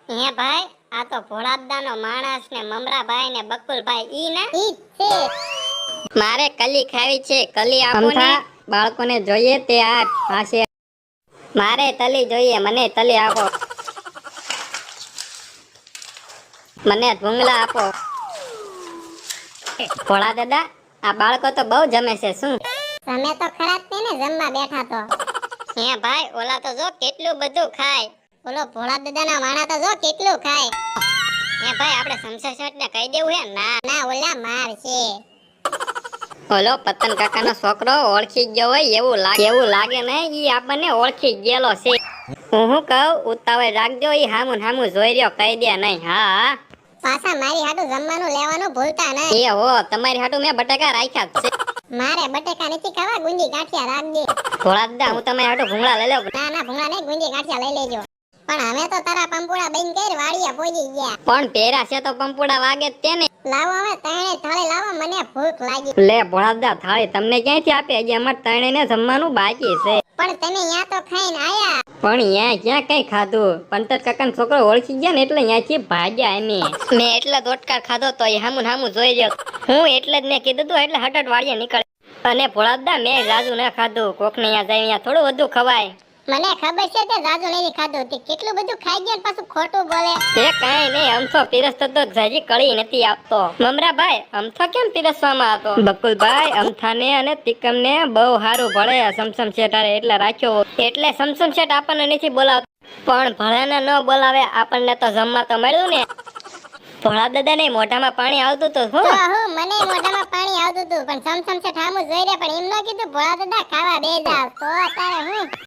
હે ભાઈ, આ તો ભોળાદાનો માણસ ને મમરાભાઈ ને બકુલભાઈ ઈ ને ઈ છે. મારે કલી ખાવી છે, કલી આપો ને. બાળકોને જોઈએ તે આ છે. મારે તલી જોઈએ, મને તલી આપો. મને ભૂંગળા આપો. ભોળા દાદા, આ બાળકો તો બહુ જમે છે શું? તમે તો ખરા જ ને જમવા બેઠા તો. હે ભાઈ, ઓલા તો જો કેટલું બધું ખાય. ઓલો ભોળા દાદાના માણા તો જો કેટલું ખાય. હે ભાઈ, આપણે સમસા શેઠ ને કહી દેવું હે? ના ના, ઓલા માર છે. ઓલો પતન કાકાનો છોકરો ઓળખી ગયો હોય એવું લાગે ને, ઈ આપણને ઓળખી ગયેલો છે. હું કહું, ઉતાવળ રાખજો, ઈ હામું હામું જોઈ રહ્યો, કહી દે નહીં. હા, પાછા મારી હાટું જમવાનું લેવાનું ભૂલતા નહીં. એ હો, તમારી હાટું મેં બટાકા રાખ્યા છે. મારે બટાકા નથી ખાવા, ગુંજી ગાંઠિયા રાખજે. ભોળા દાદા, હું તમારી હાટું ભૂંગળા લઈ લઉં. ના ના, ભૂંગળા નહીં, ગુંજી ગાંઠિયા લઈ લેજો. પણ હવે તો તારા પંપુડા બેન કઈ વાડિયા પોજી ગયા. પણ પેરા છે તો પંપુડા વાગે તેને. લાવો હવે ત્રણે થાળી લાવો, મને ભૂખ લાગી. લે ભોળા દાદા, થાળી તમને ક્યાંથી આપે? હજી અમાર ત્રણેયને જમવાનું બાકી છે. પણ તમે યા તો ખાઈને આયા. પણ યા ક્યાં કઈ ખાધું? પંતર કાકાનો છોકરો ઓળખી ગયા ને એટલે ત્યાંથી ભાગ્યા અમે. મેં એટલે દોટકાર ખાધો તો એ હામું હામું જોઈ રહ્યો. હું એટલે જ મેં કીધું તું એટલે હટટ વાડિયા નીકળે. અને ભોળા દાદા, મેં રાજુ ન ખાધું. કોકને ત્યાં જાય ત્યાં થોડું વધુ ખવાય. મને ખબર છે તે રાજુ નહીં ખાધું, તે કેટલું બધું ખાઈ ગયા પાછું ખોટું બોલે. તે કાઈ નહીં, અમથો પીરસતો તો જાજી કળી નથી આપતો. મમરાભાઈ, અમથો કેમ પીરસવામાં આવતો? બકુલભાઈ, અમથાને અને તિકમને બહુ સારું ભળે સમસમ શેઠારે એટલે રાખ્યો. એટલે સમસમ શેઠ આપણને નથી બોલાવતો. પણ ભળાને ન બોલાવે, આપણને તો જમવા તો મળ્યું ને. ભોળા દાદા ને મોઢામાં પાણી આવતું હતું. હું મને મોઢામાં પાણી આવતું હતું, પણ સમસમ શેઠ હામું જોઈ રહ્યા, પણ એમ ન કીધું ભોળા દાદા ખાવા બે જાવ તો તારે હું